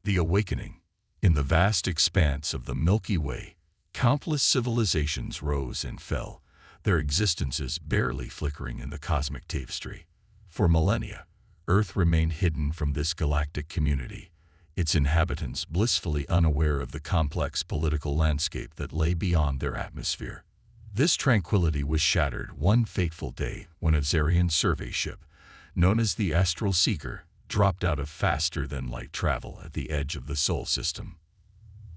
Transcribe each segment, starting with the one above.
The Awakening. In the vast expanse of the Milky Way, countless civilizations rose and fell, their existences barely flickering in the cosmic tapestry. For millennia, Earth remained hidden from this galactic community, its inhabitants blissfully unaware of the complex political landscape that lay beyond their atmosphere. This tranquility was shattered one fateful day when a Zarian survey ship, known as the Astral Seeker, dropped out of faster-than-light travel at the edge of the Sol system.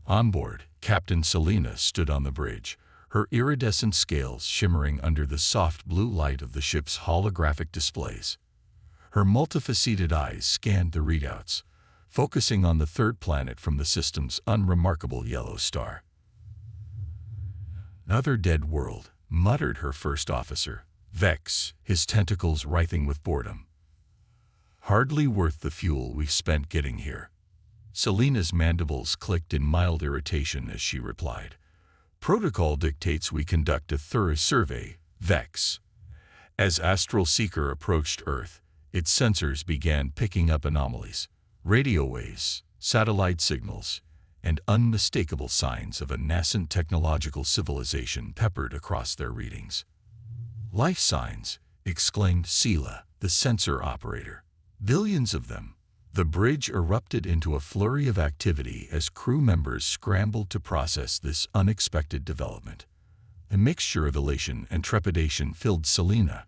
On board, Captain Selena stood on the bridge, her iridescent scales shimmering under the soft blue light of the ship's holographic displays. Her multifaceted eyes scanned the readouts, focusing on the third planet from the system's unremarkable yellow star. "Another dead world," muttered her first officer, Vex, his tentacles writhing with boredom. "Hardly worth the fuel we've spent getting here." Selena's mandibles clicked in mild irritation as she replied, "Protocol dictates we conduct a thorough survey, Vex." As Astral Seeker approached Earth, its sensors began picking up anomalies, radio waves, satellite signals, and unmistakable signs of a nascent technological civilization peppered across their readings. "Life signs," exclaimed Sela, the sensor operator. "Billions of them." The bridge erupted into a flurry of activity as crew members scrambled to process this unexpected development. A mixture of elation and trepidation filled Selena.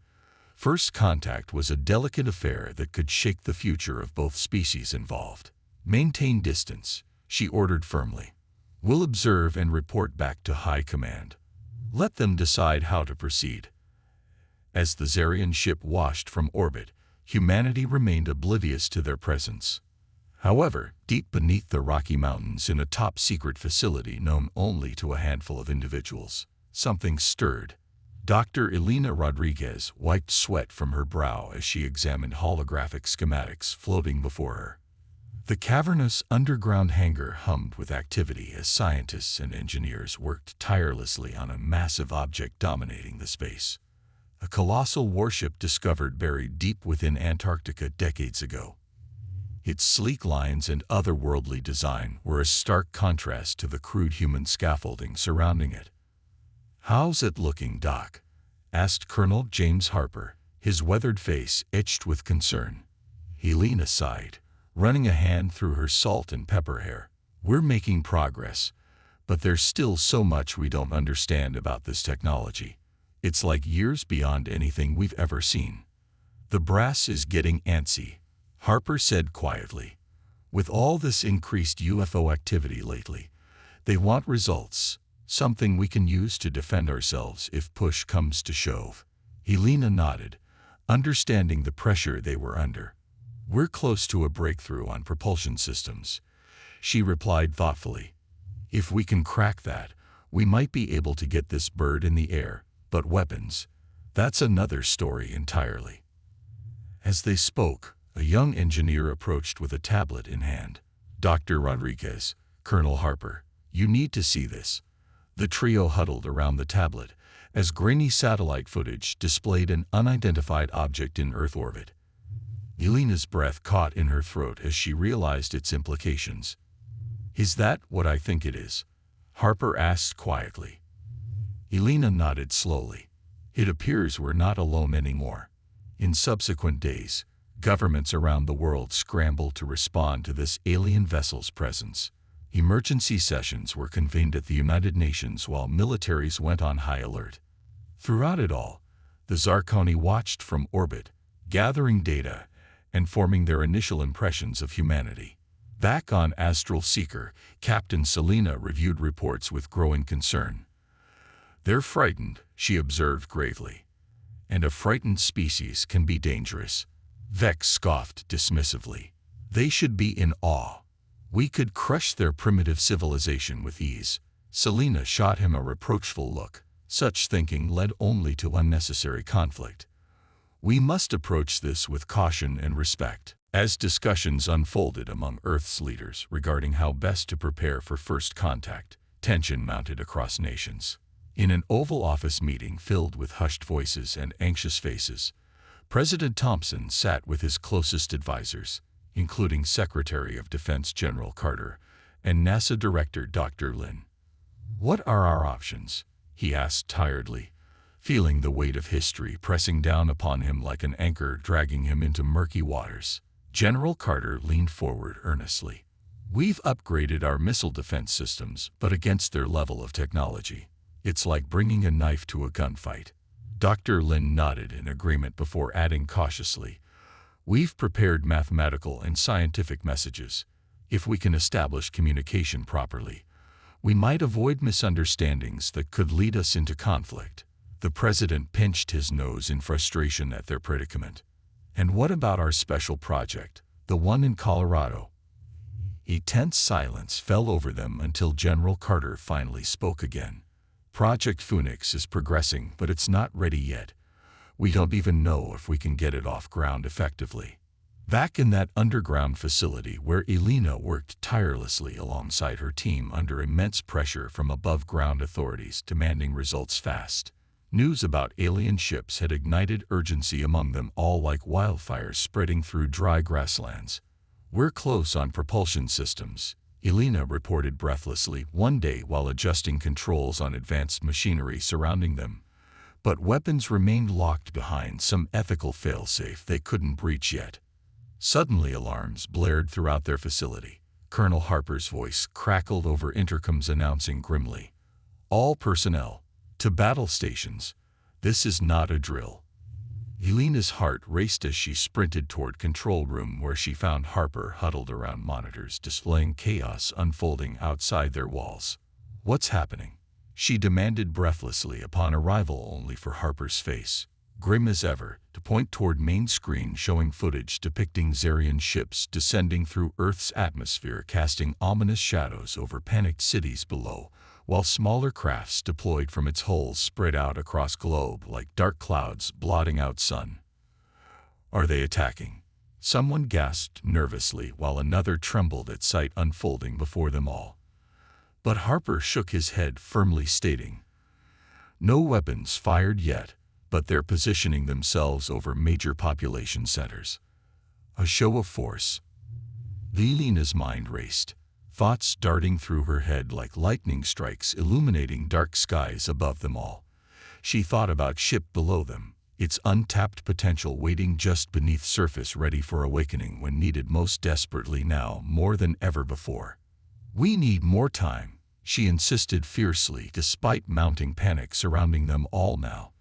First contact was a delicate affair that could shake the future of both species involved. "Maintain distance," she ordered firmly. "We'll observe and report back to High Command. Let them decide how to proceed." As the Zarian ship washed from orbit, humanity remained oblivious to their presence. However, deep beneath the Rocky Mountains in a top-secret facility known only to a handful of individuals, something stirred. Dr. Elena Rodriguez wiped sweat from her brow as she examined holographic schematics floating before her. The cavernous underground hangar hummed with activity as scientists and engineers worked tirelessly on a massive object dominating the space. A colossal warship discovered buried deep within Antarctica decades ago. Its sleek lines and otherworldly design were a stark contrast to the crude human scaffolding surrounding it. "How's it looking, Doc?" asked Colonel James Harper, his weathered face etched with concern. Helena sighed, running a hand through her salt and pepper hair. "We're making progress, but there's still so much we don't understand about this technology. It's like years beyond anything we've ever seen." "The brass is getting antsy," Harper said quietly. "With all this increased UFO activity lately, they want results, something we can use to defend ourselves if push comes to shove." Helena nodded, understanding the pressure they were under. "We're close to a breakthrough on propulsion systems," she replied thoughtfully. "If we can crack that, we might be able to get this bird in the air. But weapons, that's another story entirely." As they spoke, a young engineer approached with a tablet in hand. "Dr. Rodriguez, Colonel Harper, you need to see this." The trio huddled around the tablet as grainy satellite footage displayed an unidentified object in Earth orbit. Elena's breath caught in her throat as she realized its implications. "Is that what I think it is?" Harper asked quietly. Elena nodded slowly. "It appears we're not alone anymore." In subsequent days, governments around the world scrambled to respond to this alien vessel's presence. Emergency sessions were convened at the United Nations while militaries went on high alert. Throughout it all, the Zarkoni watched from orbit, gathering data and forming their initial impressions of humanity. Back on Astral Seeker, Captain Selena reviewed reports with growing concern. "They're frightened," she observed gravely. "And a frightened species can be dangerous." Vex scoffed dismissively. "They should be in awe. We could crush their primitive civilization with ease." Selena shot him a reproachful look. Such thinking led only to unnecessary conflict. "We must approach this with caution and respect." As discussions unfolded among Earth's leaders regarding how best to prepare for first contact, tension mounted across nations. In an Oval Office meeting filled with hushed voices and anxious faces, President Thompson sat with his closest advisors. including Secretary of Defense General Carter and NASA Director Dr. Lin. "What are our options?" he asked tiredly, feeling the weight of history pressing down upon him like an anchor dragging him into murky waters. General Carter leaned forward earnestly. "We've upgraded our missile defense systems, but against their level of technology, it's like bringing a knife to a gunfight." Dr. Lin nodded in agreement before adding cautiously, "We've prepared mathematical and scientific messages. If we can establish communication properly, we might avoid misunderstandings that could lead us into conflict." The president pinched his nose in frustration at their predicament. "And what about our special project, the one in Colorado?" A tense silence fell over them until General Carter finally spoke again. "Project Phoenix is progressing, but it's not ready yet. We don't even know if we can get it off ground effectively." Back in that underground facility where Elena worked tirelessly alongside her team under immense pressure from above-ground authorities demanding results fast, news about alien ships had ignited urgency among them all like wildfires spreading through dry grasslands. "We're close on propulsion systems," Elena reported breathlessly one day while adjusting controls on advanced machinery surrounding them. But weapons remained locked behind some ethical failsafe they couldn't breach yet. Suddenly alarms blared throughout their facility. Colonel Harper's voice crackled over intercoms announcing grimly, "All personnel, to battle stations. This is not a drill." Elena's heart raced as she sprinted toward control room where she found Harper huddled around monitors displaying chaos unfolding outside their walls. "What's happening?" she demanded breathlessly upon arrival, only for Harper's face, grim as ever, to point toward main screen showing footage depicting Zarian ships descending through Earth's atmosphere casting ominous shadows over panicked cities below, while smaller crafts deployed from its hulls spread out across globe like dark clouds blotting out sun. "Are they attacking?" someone gasped nervously while another trembled at sight unfolding before them all. But Harper shook his head firmly stating, "No weapons fired yet, but they're positioning themselves over major population centers." A show of force. Elena's mind raced, thoughts darting through her head like lightning strikes illuminating dark skies above them all. She thought about ship below them, its untapped potential waiting just beneath surface ready for awakening when needed most desperately now more than ever before. "We need more time," she insisted fiercely despite mounting panic surrounding them all now.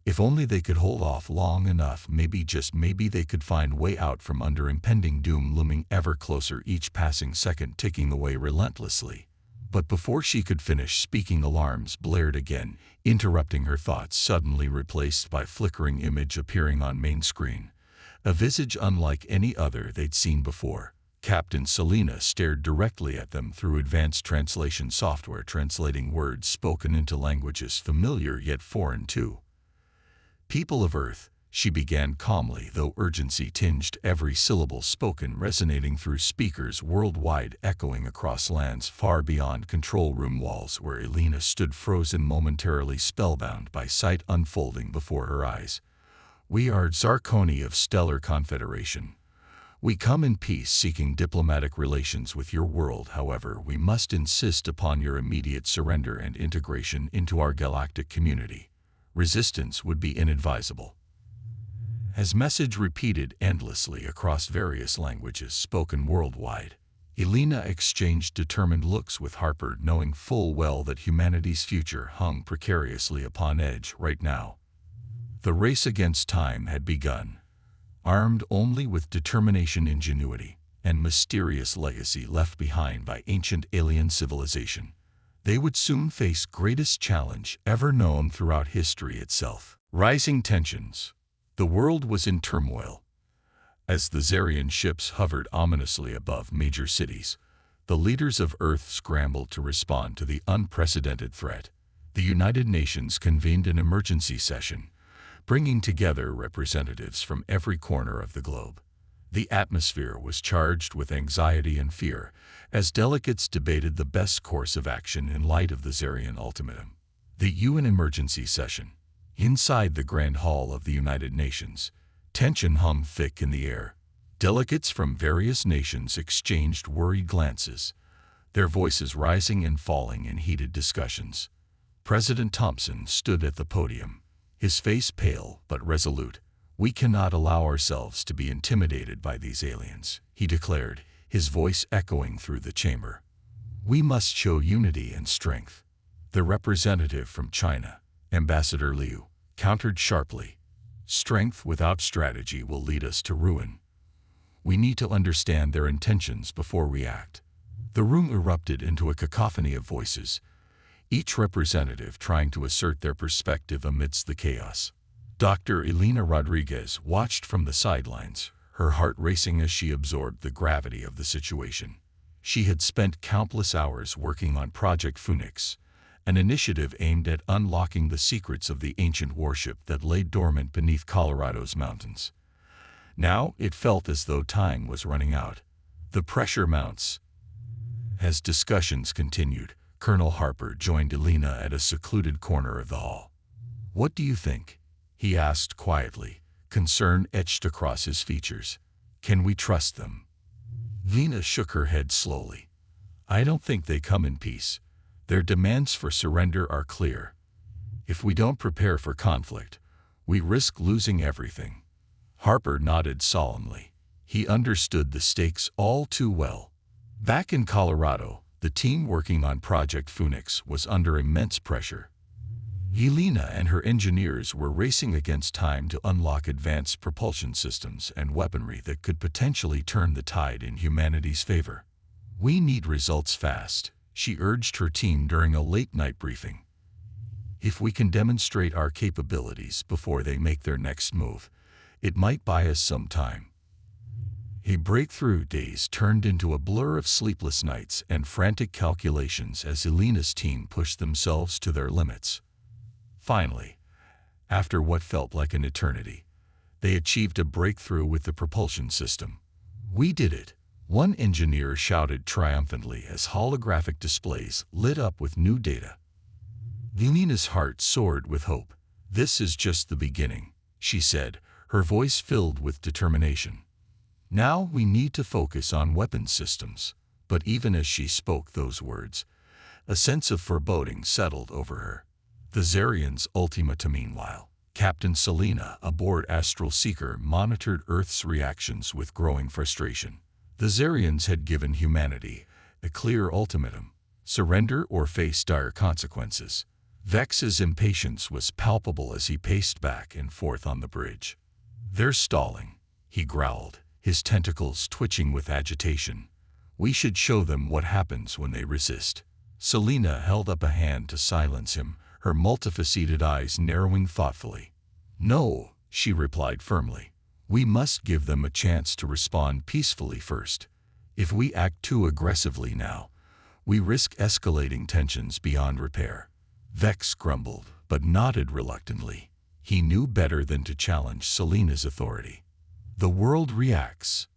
If only they could hold off long enough, maybe just maybe they could find way out from under impending doom looming ever closer, each passing second ticking away relentlessly. But before she could finish speaking, alarms blared again, interrupting her thoughts, suddenly replaced by flickering image appearing on main screen. A visage unlike any other they'd seen before. Captain Selena stared directly at them through advanced translation software translating words spoken into languages familiar yet foreign too. "People of Earth," she began calmly, though urgency tinged every syllable spoken, resonating through speakers worldwide, echoing across lands far beyond control room walls where Elena stood frozen, momentarily spellbound by sight unfolding before her eyes. "We are Zarkoni of Stellar Confederation. We come in peace seeking diplomatic relations with your world. However, we must insist upon your immediate surrender and integration into our galactic community. Resistance would be inadvisable." As message repeated endlessly across various languages spoken worldwide, Elena exchanged determined looks with Harper, knowing full well that humanity's future hung precariously upon edge right now. The race against time had begun. Armed only with determination, ingenuity, and mysterious legacy left behind by ancient alien civilization, they would soon face greatest challenge ever known throughout history itself. Rising tensions. The world was in turmoil. As the Zarian ships hovered ominously above major cities, the leaders of Earth scrambled to respond to the unprecedented threat. The United Nations convened an emergency session, bringing together representatives from every corner of the globe. The atmosphere was charged with anxiety and fear as delegates debated the best course of action in light of the Zarian ultimatum. The UN emergency session. Inside the Grand Hall of the United Nations, tension hung thick in the air. Delegates from various nations exchanged worried glances, their voices rising and falling in heated discussions. President Thompson stood at the podium, his face pale but resolute. "We cannot allow ourselves to be intimidated by these aliens," he declared, his voice echoing through the chamber. "We must show unity and strength." The representative from China, Ambassador Liu, countered sharply. "Strength without strategy will lead us to ruin. We need to understand their intentions before we act." The room erupted into a cacophony of voices, each representative trying to assert their perspective amidst the chaos. Dr. Elena Rodriguez watched from the sidelines, her heart racing as she absorbed the gravity of the situation. She had spent countless hours working on Project Phoenix, an initiative aimed at unlocking the secrets of the ancient warship that lay dormant beneath Colorado's mountains. Now it felt as though time was running out. The pressure mounts. As discussions continued, Colonel Harper joined Elena at a secluded corner of the hall. "What do you think?" he asked quietly, concern etched across his features. "Can we trust them?" Elena shook her head slowly. "I don't think they come in peace. Their demands for surrender are clear. If we don't prepare for conflict, we risk losing everything." Harper nodded solemnly. He understood the stakes all too well. Back in Colorado, the team working on Project Phoenix was under immense pressure. Elena and her engineers were racing against time to unlock advanced propulsion systems and weaponry that could potentially turn the tide in humanity's favor. "We need results fast," she urged her team during a late-night briefing. "If we can demonstrate our capabilities before they make their next move, it might buy us some time." A breakthrough days turned into a blur of sleepless nights and frantic calculations as Elena's team pushed themselves to their limits. Finally, after what felt like an eternity, they achieved a breakthrough with the propulsion system. "We did it!" one engineer shouted triumphantly as holographic displays lit up with new data. Elena's heart soared with hope. "This is just the beginning," she said, her voice filled with determination. "Now we need to focus on weapons systems." But even as she spoke those words, a sense of foreboding settled over her. The Zarian's ultimatum. Meanwhile, Captain Selena aboard Astral Seeker monitored Earth's reactions with growing frustration. The Zarians had given humanity a clear ultimatum: surrender or face dire consequences. Vex's impatience was palpable as he paced back and forth on the bridge. "They're stalling," he growled, his tentacles twitching with agitation. "We should show them what happens when they resist." Selena held up a hand to silence him, her multifaceted eyes narrowing thoughtfully. "No," she replied firmly. "We must give them a chance to respond peacefully first. If we act too aggressively now, we risk escalating tensions beyond repair." Vex grumbled, but nodded reluctantly. He knew better than to challenge Selena's authority. The world reacts.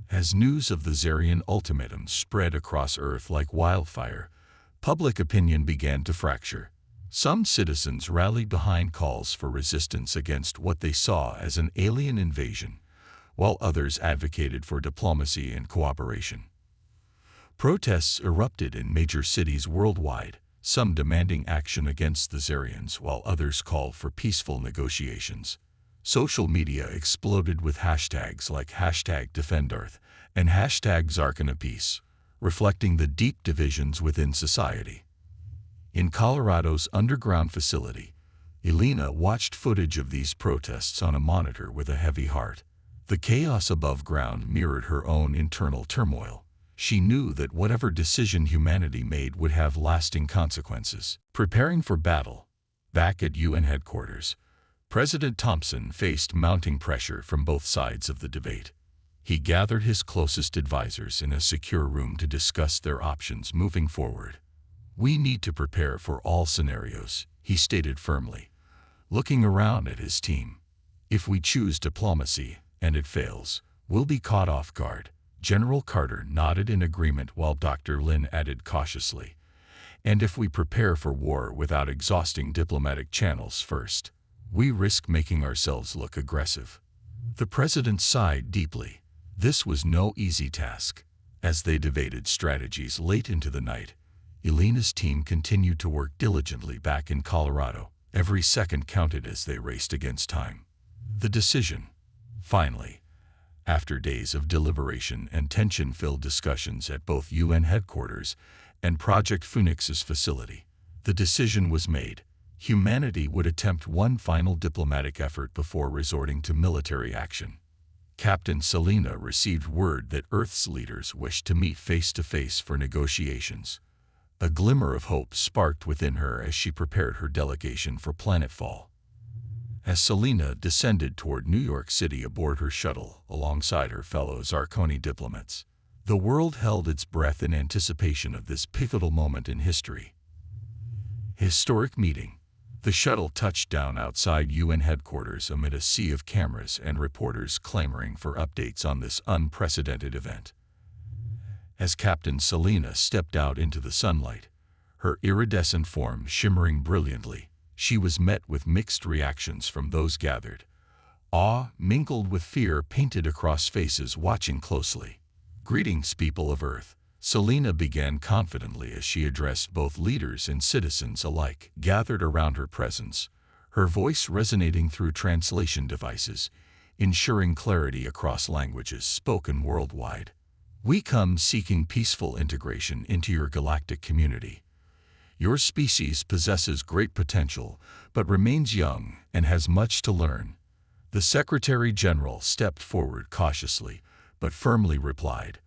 As news of the Zarian ultimatum spread across Earth like wildfire, public opinion began to fracture. Some citizens rallied behind calls for resistance against what they saw as an alien invasion, while others advocated for diplomacy and cooperation. Protests erupted in major cities worldwide, some demanding action against the Zarians while others called for peaceful negotiations. Social media exploded with hashtags like #DefendEarth and #ZarkanaPeace, reflecting the deep divisions within society. In Colorado's underground facility, Elena watched footage of these protests on a monitor with a heavy heart. The chaos above ground mirrored her own internal turmoil. She knew that whatever decision humanity made would have lasting consequences. Preparing for battle, back at UN headquarters, President Thompson faced mounting pressure from both sides of the debate. He gathered his closest advisors in a secure room to discuss their options moving forward. "We need to prepare for all scenarios," he stated firmly, looking around at his team. "If we choose diplomacy, and it fails, we'll be caught off guard." General Carter nodded in agreement while Dr. Lin added cautiously, "And if we prepare for war without exhausting diplomatic channels first, we risk making ourselves look aggressive." The president sighed deeply. This was no easy task. As they debated strategies late into the night, Elena's team continued to work diligently back in Colorado. Every second counted as they raced against time. The decision. Finally, after days of deliberation and tension-filled discussions at both UN headquarters and Project Phoenix's facility, the decision was made. Humanity would attempt one final diplomatic effort before resorting to military action. Captain Selena received word that Earth's leaders wished to meet face-to-face for negotiations. A glimmer of hope sparked within her as she prepared her delegation for planetfall. As Selena descended toward New York City aboard her shuttle alongside her fellow Zarkoni diplomats, the world held its breath in anticipation of this pivotal moment in history. Historic meeting. The shuttle touched down outside UN headquarters amid a sea of cameras and reporters clamoring for updates on this unprecedented event. As Captain Selena stepped out into the sunlight, her iridescent form shimmering brilliantly, she was met with mixed reactions from those gathered. Awe, mingled with fear, painted across faces watching closely. "Greetings, people of Earth," Selena began confidently as she addressed both leaders and citizens alike gathered around her presence, her voice resonating through translation devices, ensuring clarity across languages spoken worldwide. "We come seeking peaceful integration into your galactic community. Your species possesses great potential, but remains young and has much to learn." The Secretary General stepped forward cautiously, but firmly replied,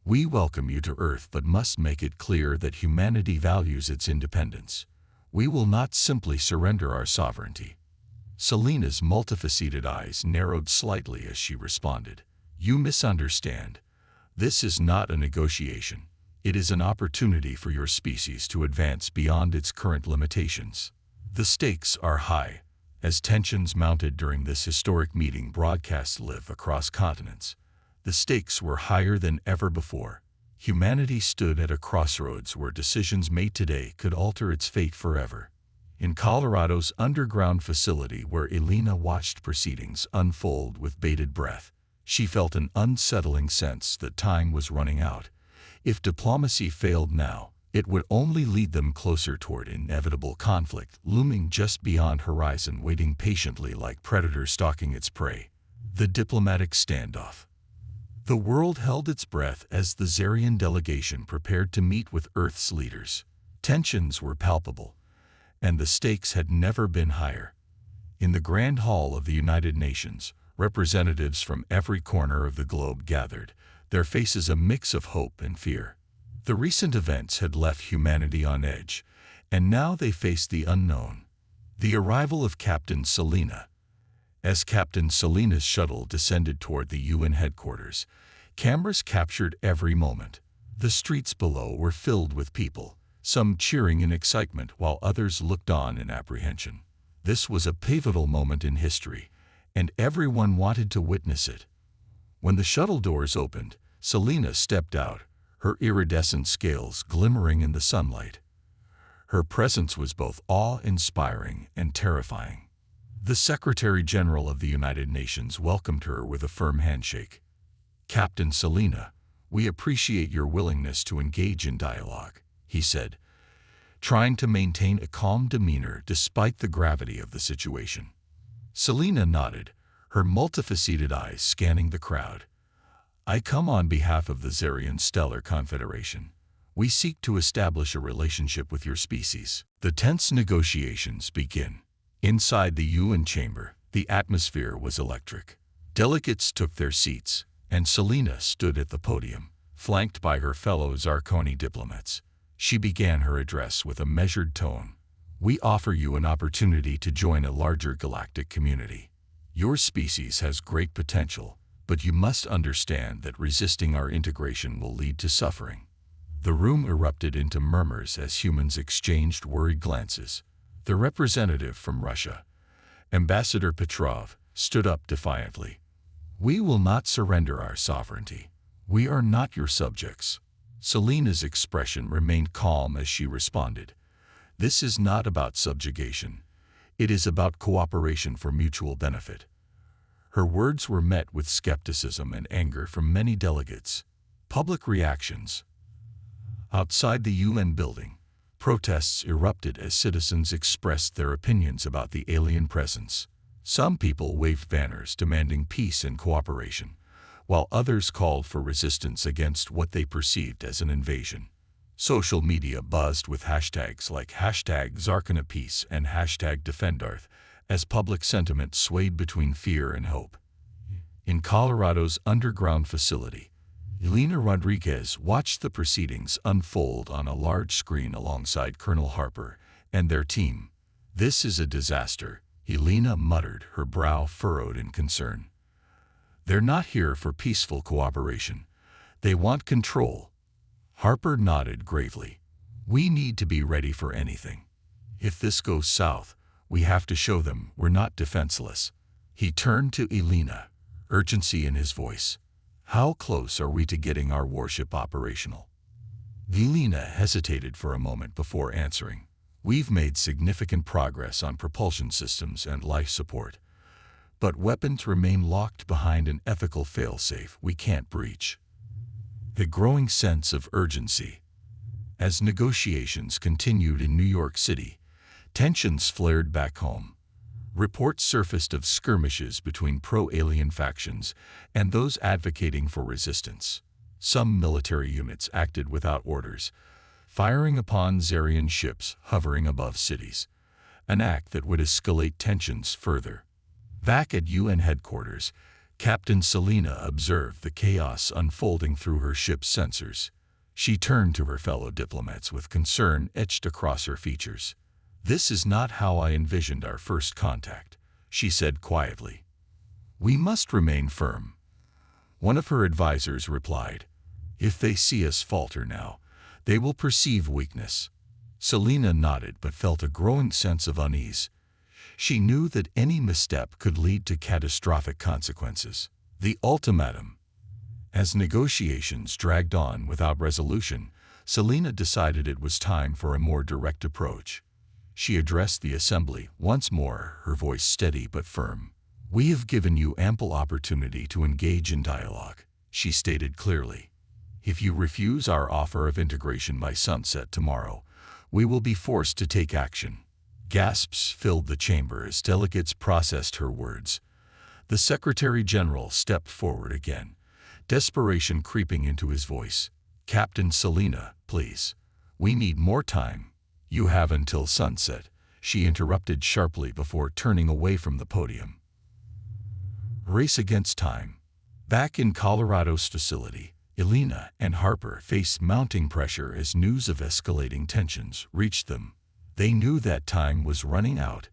"We welcome you to Earth, but must make it clear that humanity values its independence. We will not simply surrender our sovereignty." Selena's multifaceted eyes narrowed slightly as she responded, "You misunderstand. This is not a negotiation. It is an opportunity for your species to advance beyond its current limitations." The stakes are high. As tensions mounted during this historic meeting broadcast live across continents, the stakes were higher than ever before. Humanity stood at a crossroads where decisions made today could alter its fate forever. In Colorado's underground facility where Elena watched proceedings unfold with bated breath, she felt an unsettling sense that time was running out. If diplomacy failed now, it would only lead them closer toward inevitable conflict looming just beyond horizon, waiting patiently like predator stalking its prey. The diplomatic standoff. The world held its breath as the Zarian delegation prepared to meet with Earth's leaders. Tensions were palpable, and the stakes had never been higher. In the Grand Hall of the United Nations, representatives from every corner of the globe gathered, their faces a mix of hope and fear. The recent events had left humanity on edge, and now they faced the unknown. The arrival of Captain Selena. As Captain Selena's shuttle descended toward the UN headquarters, cameras captured every moment. The streets below were filled with people, some cheering in excitement while others looked on in apprehension. This was a pivotal moment in history, and everyone wanted to witness it. When the shuttle doors opened, Selena stepped out, her iridescent scales glimmering in the sunlight. Her presence was both awe-inspiring and terrifying. The Secretary General of the United Nations welcomed her with a firm handshake. "Captain Selena, we appreciate your willingness to engage in dialogue," he said, trying to maintain a calm demeanor despite the gravity of the situation. Selena nodded, her multifaceted eyes scanning the crowd. "I come on behalf of the Zarian Stellar Confederation. We seek to establish a relationship with your species." The tense negotiations begin. Inside the UN chamber, the atmosphere was electric. Delegates took their seats, and Selena stood at the podium, flanked by her fellow Zarkoni diplomats. She began her address with a measured tone. "We offer you an opportunity to join a larger galactic community. Your species has great potential, but you must understand that resisting our integration will lead to suffering." The room erupted into murmurs as humans exchanged worried glances. The representative from Russia, Ambassador Petrov, stood up defiantly. "We will not surrender our sovereignty. We are not your subjects." Selena's expression remained calm as she responded, "This is not about subjugation. It is about cooperation for mutual benefit." Her words were met with skepticism and anger from many delegates. Public reactions. Outside the UN building, protests erupted as citizens expressed their opinions about the alien presence. Some people waved banners demanding peace and cooperation, while others called for resistance against what they perceived as an invasion. Social media buzzed with hashtags like #ZarkanaPeace and #DefendEarth as public sentiment swayed between fear and hope. In Colorado's underground facility, Elena Rodriguez watched the proceedings unfold on a large screen alongside Colonel Harper and their team. "This is a disaster," Elena muttered, her brow furrowed in concern. "They're not here for peaceful cooperation. They want control." Harper nodded gravely. "We need to be ready for anything. If this goes south, we have to show them we're not defenseless." He turned to Elena, urgency in his voice. "How close are we to getting our warship operational?" Elena hesitated for a moment before answering. "We've made significant progress on propulsion systems and life support, but weapons remain locked behind an ethical failsafe we can't breach." The growing sense of urgency. As negotiations continued in New York City, tensions flared back home. Reports surfaced of skirmishes between pro-alien factions and those advocating for resistance. Some military units acted without orders, firing upon Zarian ships hovering above cities, an act that would escalate tensions further. Back at UN headquarters, Captain Selena observed the chaos unfolding through her ship's sensors. She turned to her fellow diplomats with concern etched across her features. "This is not how I envisioned our first contact," she said quietly. "We must remain firm." One of her advisors replied, "If they see us falter now, they will perceive weakness." Selena nodded but felt a growing sense of unease. She knew that any misstep could lead to catastrophic consequences. The ultimatum. As negotiations dragged on without resolution, Selena decided it was time for a more direct approach. She addressed the assembly once more, her voice steady but firm. "We have given you ample opportunity to engage in dialogue," she stated clearly. "If you refuse our offer of integration by sunset tomorrow, we will be forced to take action." Gasps filled the chamber as delegates processed her words. The Secretary General stepped forward again, desperation creeping into his voice. "Captain Selena, please. We need more time." "You have until sunset," she interrupted sharply before turning away from the podium. Race against time. Back in Colorado's facility, Elena and Harper faced mounting pressure as news of escalating tensions reached them. They knew that time was running out.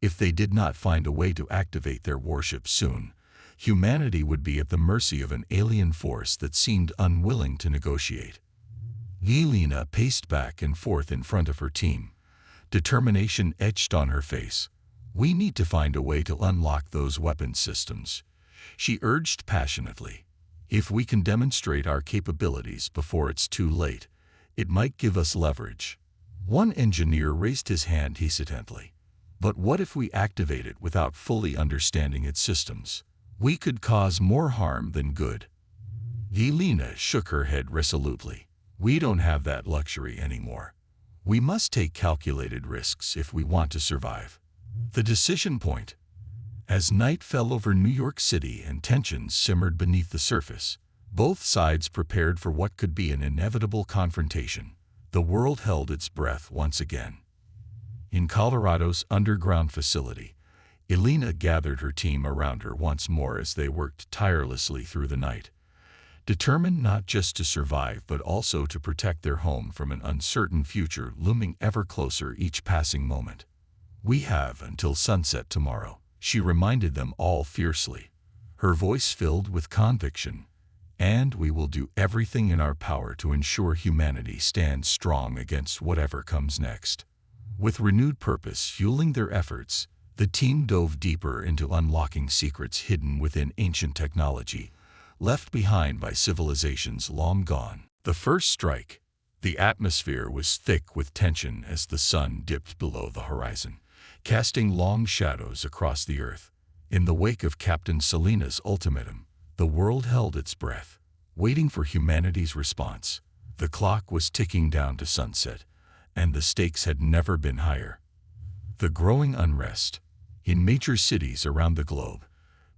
If they did not find a way to activate their warship soon, humanity would be at the mercy of an alien force that seemed unwilling to negotiate. Elena paced back and forth in front of her team, determination etched on her face. "We need to find a way to unlock those weapons systems," she urged passionately. "If we can demonstrate our capabilities before it's too late, it might give us leverage." One engineer raised his hand hesitantly. "But what if we activate it without fully understanding its systems? We could cause more harm than good." Elena shook her head resolutely. "We don't have that luxury anymore. We must take calculated risks if we want to survive." The decision point. As night fell over New York City and tensions simmered beneath the surface, both sides prepared for what could be an inevitable confrontation. The world held its breath once again. In Colorado's underground facility, Elena gathered her team around her once more as they worked tirelessly through the night, determined not just to survive but also to protect their home from an uncertain future looming ever closer each passing moment. "We have until sunset tomorrow," she reminded them all fiercely, her voice filled with conviction. "And we will do everything in our power to ensure humanity stands strong against whatever comes next." With renewed purpose fueling their efforts, the team dove deeper into unlocking secrets hidden within ancient technology, left behind by civilizations long gone. The first strike. The atmosphere was thick with tension as the sun dipped below the horizon, casting long shadows across the earth. In the wake of Captain Selena's ultimatum, the world held its breath, waiting for humanity's response. The clock was ticking down to sunset, and the stakes had never been higher. The growing unrest. In major cities around the globe,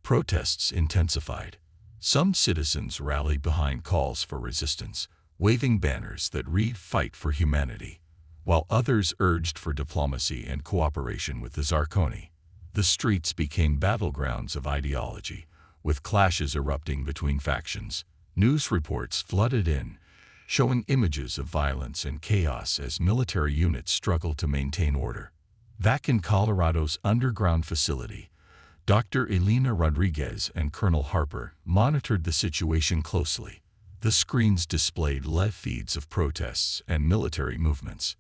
protests intensified. Some citizens rallied behind calls for resistance, waving banners that read "Fight for Humanity," while others urged for diplomacy and cooperation with the Zarkoni. The streets became battlegrounds of ideology, with clashes erupting between factions. News reports flooded in, showing images of violence and chaos as military units struggled to maintain order. Back in Colorado's underground facility, Dr. Elena Rodriguez and Colonel Harper monitored the situation closely. The screens displayed live feeds of protests and military movements.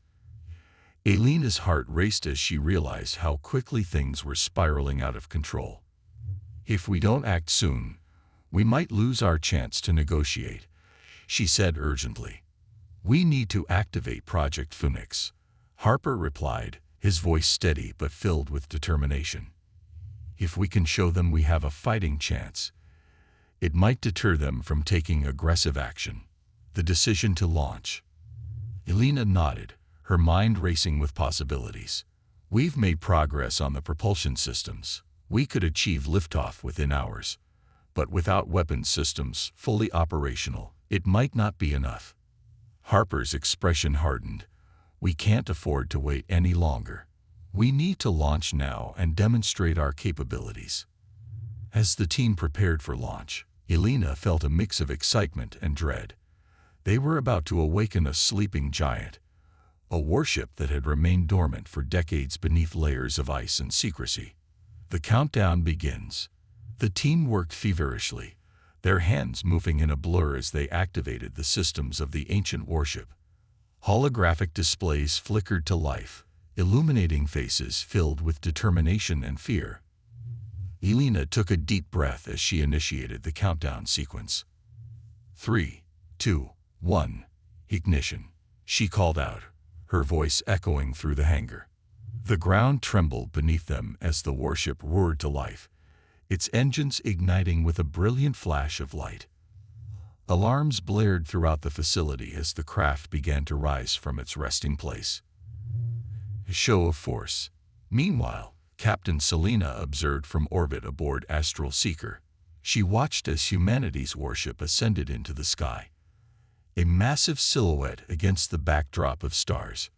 Elena's heart raced as she realized how quickly things were spiraling out of control. "If we don't act soon, we might lose our chance to negotiate," she said urgently. "We need to activate Project Phoenix," Harper replied, his voice steady but filled with determination. "If we can show them we have a fighting chance, it might deter them from taking aggressive action." The decision to launch. Elena nodded, her mind racing with possibilities. "We've made progress on the propulsion systems. We could achieve liftoff within hours. But without weapons systems fully operational, it might not be enough." Harper's expression hardened. "We can't afford to wait any longer. We need to launch now and demonstrate our capabilities." As the team prepared for launch, Elena felt a mix of excitement and dread. They were about to awaken a sleeping giant, a warship that had remained dormant for decades beneath layers of ice and secrecy. The countdown begins. The team worked feverishly, their hands moving in a blur as they activated the systems of the ancient warship. Holographic displays flickered to life, illuminating faces filled with determination and fear. Elena took a deep breath as she initiated the countdown sequence. 3, 2, 1, ignition, she called out, her voice echoing through the hangar. The ground trembled beneath them as the warship roared to life, its engines igniting with a brilliant flash of light. Alarms blared throughout the facility as the craft began to rise from its resting place. A show of force. Meanwhile, Captain Selena observed from orbit aboard Astral Seeker. She watched as humanity's warship ascended into the sky, a massive silhouette against the backdrop of stars.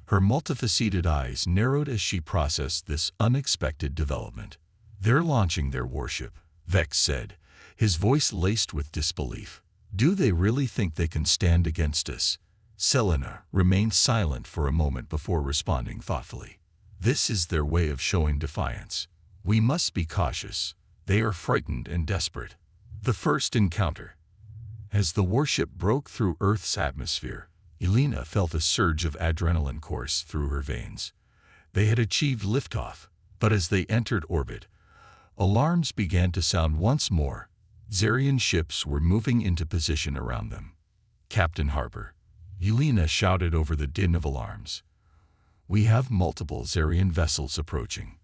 Her multifaceted eyes narrowed as she processed this unexpected development. "They're launching their warship," Vex said, his voice laced with disbelief. "Do they really think they can stand against us?" Selena remained silent for a moment before responding thoughtfully. "This is their way of showing defiance. We must be cautious. They are frightened and desperate." The first encounter. As the warship broke through Earth's atmosphere, Elena felt a surge of adrenaline course through her veins. They had achieved liftoff, but as they entered orbit, alarms began to sound once more. Zarian ships were moving into position around them. "Captain Harper," Elena shouted over the din of alarms, "we have multiple Zarian vessels approaching.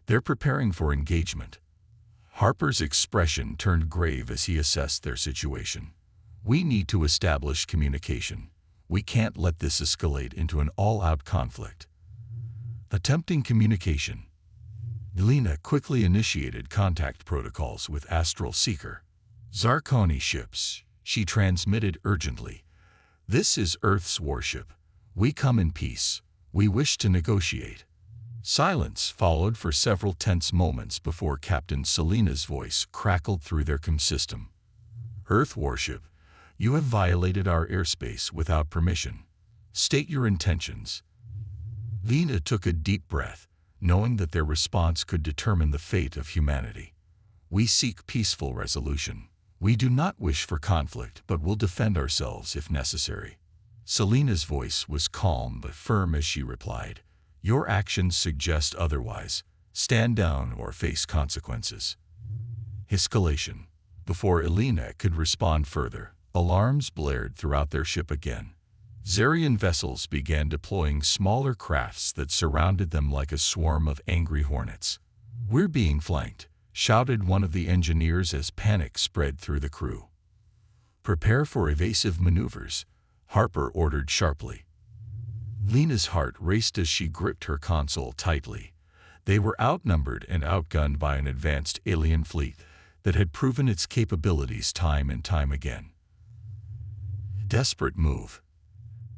They're preparing for engagement." Harper's expression turned grave as he assessed their situation. "We need to establish communication. We can't let this escalate into an all-out conflict." Attempting communication. Elena quickly initiated contact protocols with Astral Seeker. "Zarkoni ships," she transmitted urgently. "This is Earth's warship. We come in peace. We wish to negotiate." Silence followed for several tense moments before Captain Selena's voice crackled through their com system. "Earth warship, you have violated our airspace without permission. State your intentions." Lena took a deep breath, knowing that their response could determine the fate of humanity. "We seek peaceful resolution. We do not wish for conflict, but will defend ourselves if necessary." Selena's voice was calm but firm as she replied, "Your actions suggest otherwise. Stand down or face consequences." Escalation. Before Elena could respond further, alarms blared throughout their ship again. Zarian vessels began deploying smaller crafts that surrounded them like a swarm of angry hornets. "We're being flanked," shouted one of the engineers as panic spread through the crew. "Prepare for evasive maneuvers," Harper ordered sharply. Lena's heart raced as she gripped her console tightly. They were outnumbered and outgunned by an advanced alien fleet that had proven its capabilities time and time again. Desperate move.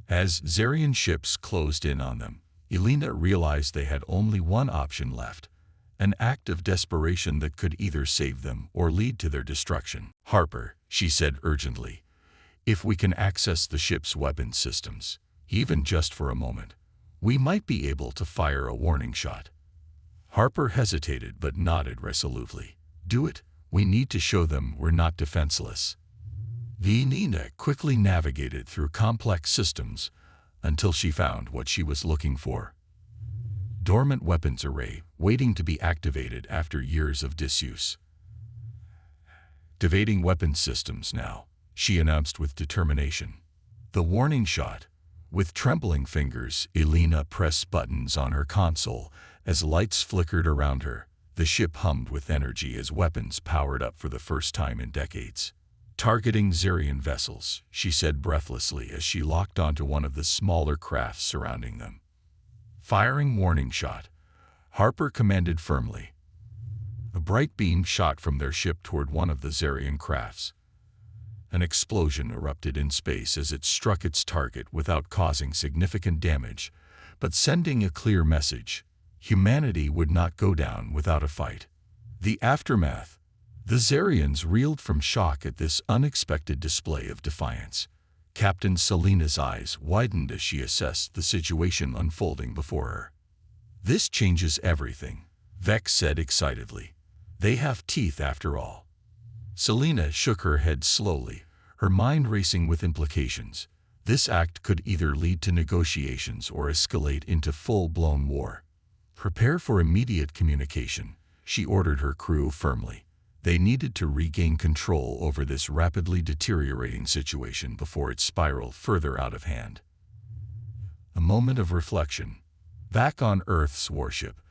As Zarian ships closed in on them, Elena realized they had only one option left, an act of desperation that could either save them or lead to their destruction. "Harper," she said urgently, "if we can access the ship's weapons systems, even just for a moment, we might be able to fire a warning shot." Harper hesitated but nodded resolutely. "Do it. We need to show them we're not defenseless." Elena quickly navigated through complex systems until she found what she was looking for. Dormant weapons array waiting to be activated after years of disuse. "Activating weapons systems now," she announced with determination. The warning shot. With trembling fingers, Elena pressed buttons on her console as lights flickered around her. The ship hummed with energy as weapons powered up for the first time in decades. "Targeting Zarian vessels," she said breathlessly as she locked onto one of the smaller crafts surrounding them. "Firing warning shot," Harper commanded firmly. A bright beam shot from their ship toward one of the Zarian crafts. An explosion erupted in space as it struck its target without causing significant damage, but sending a clear message: humanity would not go down without a fight. The aftermath. The Zarians reeled from shock at this unexpected display of defiance. Captain Selena's eyes widened as she assessed the situation unfolding before her. "This changes everything," Vex said excitedly. "They have teeth after all." Selena shook her head slowly, her mind racing with implications. This act could either lead to negotiations or escalate into full-blown war. "Prepare for immediate communication," she ordered her crew firmly. They needed to regain control over this rapidly deteriorating situation before it spiraled further out of hand. A moment of reflection. Back on Earth's warship,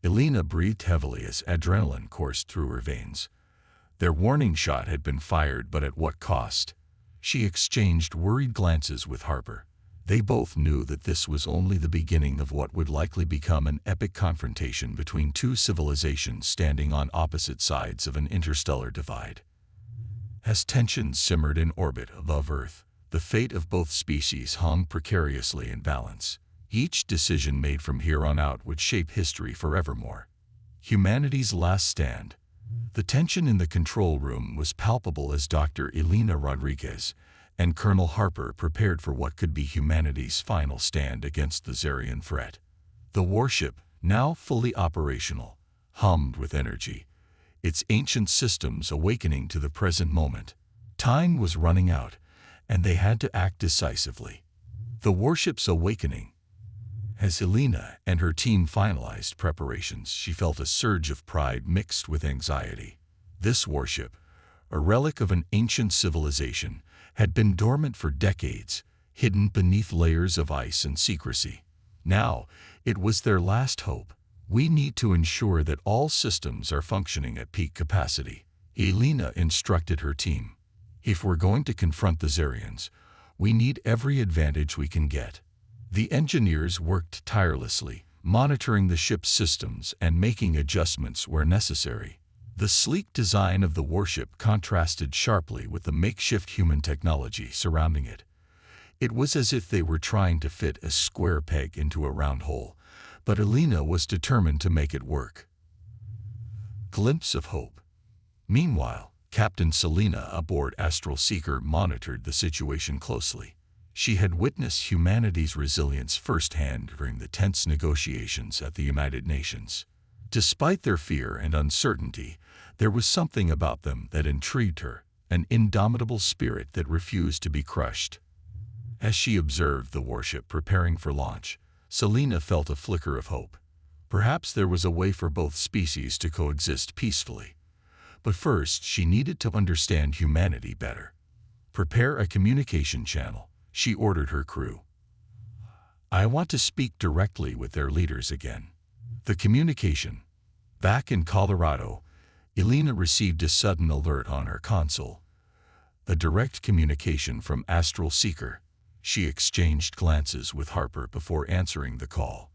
Elena breathed heavily as adrenaline coursed through her veins. Their warning shot had been fired, but at what cost? She exchanged worried glances with Harper. They both knew that this was only the beginning of what would likely become an epic confrontation between two civilizations standing on opposite sides of an interstellar divide. As tensions simmered in orbit above Earth, the fate of both species hung precariously in balance. Each decision made from here on out would shape history forevermore. Humanity's last stand. The tension in the control room was palpable as Dr. Elena Rodriguez and Colonel Harper prepared for what could be humanity's final stand against the Zarian threat. The warship, now fully operational, hummed with energy, its ancient systems awakening to the present moment. Time was running out, and they had to act decisively. The warship's awakening. As Elena and her team finalized preparations, she felt a surge of pride mixed with anxiety. This warship, a relic of an ancient civilization, had been dormant for decades, hidden beneath layers of ice and secrecy. Now, it was their last hope. "We need to ensure that all systems are functioning at peak capacity," Elena instructed her team. "If we're going to confront the Zarians, we need every advantage we can get." The engineers worked tirelessly, monitoring the ship's systems and making adjustments where necessary. The sleek design of the warship contrasted sharply with the makeshift human technology surrounding it. It was as if they were trying to fit a square peg into a round hole, but Elena was determined to make it work. Glimpse of hope. Meanwhile, Captain Selena aboard Astral Seeker monitored the situation closely. She had witnessed humanity's resilience firsthand during the tense negotiations at the United Nations. Despite their fear and uncertainty, there was something about them that intrigued her, an indomitable spirit that refused to be crushed. As she observed the warship preparing for launch, Selena felt a flicker of hope. Perhaps there was a way for both species to coexist peacefully. But first, she needed to understand humanity better. "Prepare a communication channel," she ordered her crew. "I want to speak directly with their leaders again." The communication. Back in Colorado, Elena received a sudden alert on her console. A direct communication from Astral Seeker. She exchanged glances with Harper before answering the call.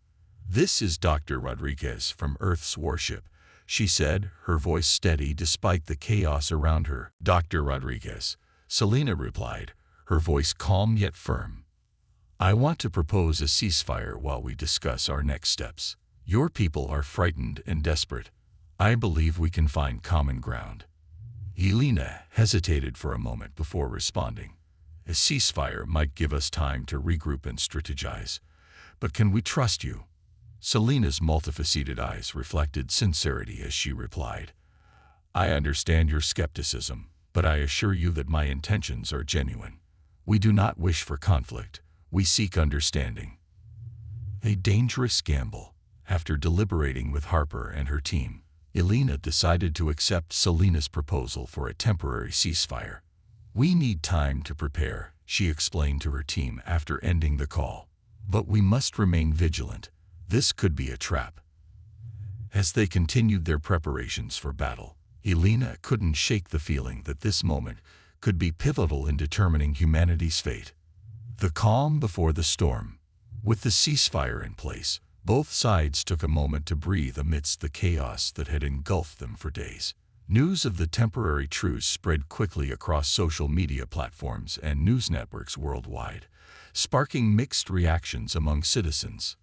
"This is Dr. Rodriguez from Earth's Warship," she said, her voice steady despite the chaos around her. "Dr. Rodriguez," Selena replied, her voice calm yet firm. "I want to propose a ceasefire while we discuss our next steps. Your people are frightened and desperate. I believe we can find common ground." Elena hesitated for a moment before responding. "A ceasefire might give us time to regroup and strategize. But can we trust you?" Selena's multifaceted eyes reflected sincerity as she replied, "I understand your skepticism, but I assure you that my intentions are genuine. We do not wish for conflict. We seek understanding." A dangerous gamble. After deliberating with Harper and her team, Elena decided to accept Selena's proposal for a temporary ceasefire. "We need time to prepare," she explained to her team after ending the call. "But we must remain vigilant. This could be a trap." As they continued their preparations for battle, Elena couldn't shake the feeling that this moment could be pivotal in determining humanity's fate. The calm before the storm. With the ceasefire in place, both sides took a moment to breathe amidst the chaos that had engulfed them for days. News of the temporary truce spread quickly across social media platforms and news networks worldwide, sparking mixed reactions among citizens.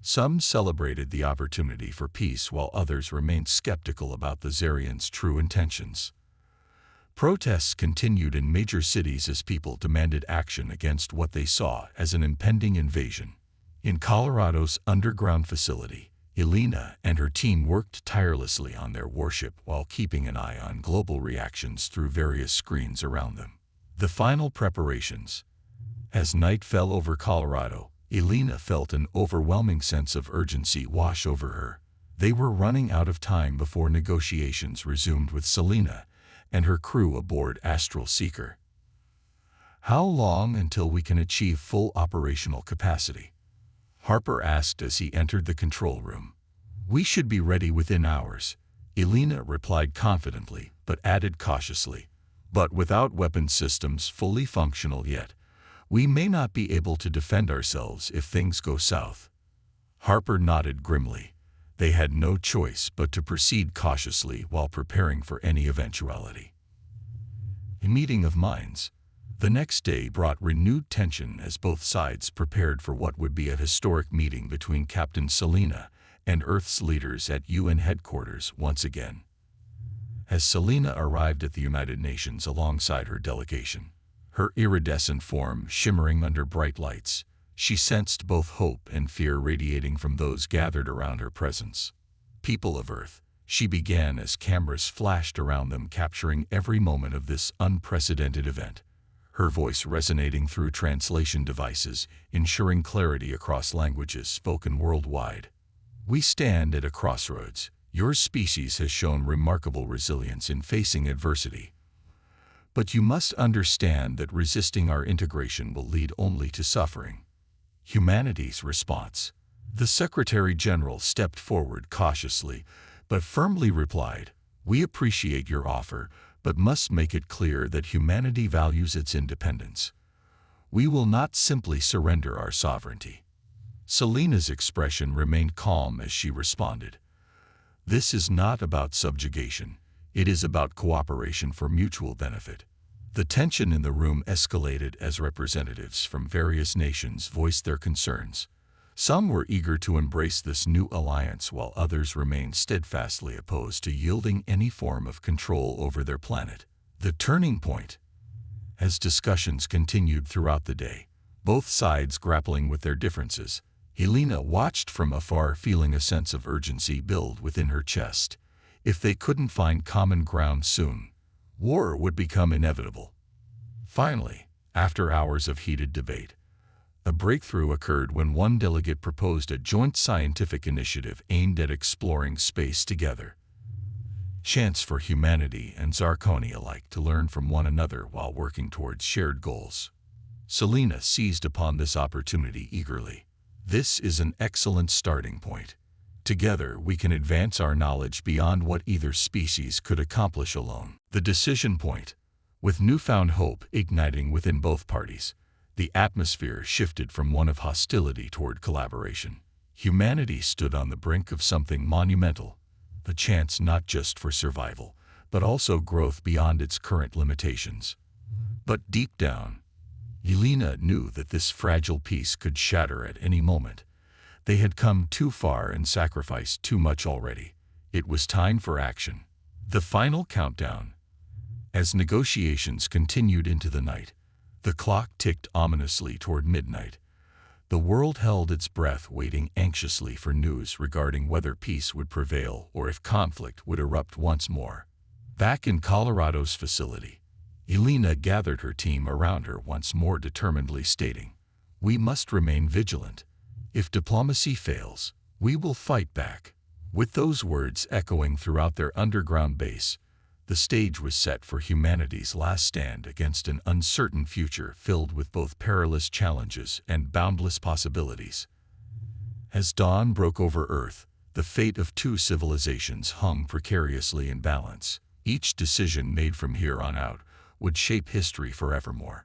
Some celebrated the opportunity for peace while others remained skeptical about the Zarians' true intentions. Protests continued in major cities as people demanded action against what they saw as an impending invasion. In Colorado's underground facility, Elena and her team worked tirelessly on their warship while keeping an eye on global reactions through various screens around them. The final preparations. As night fell over Colorado, Elena felt an overwhelming sense of urgency wash over her. They were running out of time before negotiations resumed with Selena and her crew aboard Astral Seeker. "How long until we can achieve full operational capacity?" Harper asked as he entered the control room. "We should be ready within hours," Elena replied confidently, but added cautiously. "But without weapon systems fully functional yet, we may not be able to defend ourselves if things go south." Harper nodded grimly. They had no choice but to proceed cautiously while preparing for any eventuality. A meeting of minds. The next day brought renewed tension as both sides prepared for what would be a historic meeting between Captain Selena and Earth's leaders at UN headquarters once again. As Selena arrived at the United Nations alongside her delegation, her iridescent form shimmering under bright lights, she sensed both hope and fear radiating from those gathered around her presence. "People of Earth," she began as cameras flashed around them capturing every moment of this unprecedented event, her voice resonating through translation devices, ensuring clarity across languages spoken worldwide. "We stand at a crossroads. Your species has shown remarkable resilience in facing adversity. But you must understand that resisting our integration will lead only to suffering." Humanity's response. The Secretary-General stepped forward cautiously, but firmly replied, "We appreciate your offer, but must make it clear that humanity values its independence. We will not simply surrender our sovereignty." Selena's expression remained calm as she responded, "This is not about subjugation. It is about cooperation for mutual benefit." The tension in the room escalated as representatives from various nations voiced their concerns. Some were eager to embrace this new alliance while others remained steadfastly opposed to yielding any form of control over their planet. The turning point. As discussions continued throughout the day, both sides grappling with their differences, Elena watched from afar, feeling a sense of urgency build within her chest. If they couldn't find common ground soon, war would become inevitable. Finally, after hours of heated debate, a breakthrough occurred when one delegate proposed a joint scientific initiative aimed at exploring space together. Chance for humanity and Zarkoni alike to learn from one another while working towards shared goals. Selena seized upon this opportunity eagerly. "This is an excellent starting point. Together, we can advance our knowledge beyond what either species could accomplish alone. The decision point. With newfound hope igniting within both parties, the atmosphere shifted from one of hostility toward collaboration. Humanity stood on the brink of something monumental, a chance not just for survival, but also growth beyond its current limitations. But deep down, Yelena knew that this fragile peace could shatter at any moment. They had come too far and sacrificed too much already. It was time for action. The final countdown. As negotiations continued into the night, the clock ticked ominously toward midnight. The world held its breath, waiting anxiously for news regarding whether peace would prevail or if conflict would erupt once more. Back in Colorado's facility, Yelena gathered her team around her once more, determinedly stating, "We must remain vigilant. If diplomacy fails, we will fight back." With those words echoing throughout their underground base, the stage was set for humanity's last stand against an uncertain future filled with both perilous challenges and boundless possibilities. As dawn broke over Earth, the fate of two civilizations hung precariously in balance. Each decision made from here on out would shape history forevermore.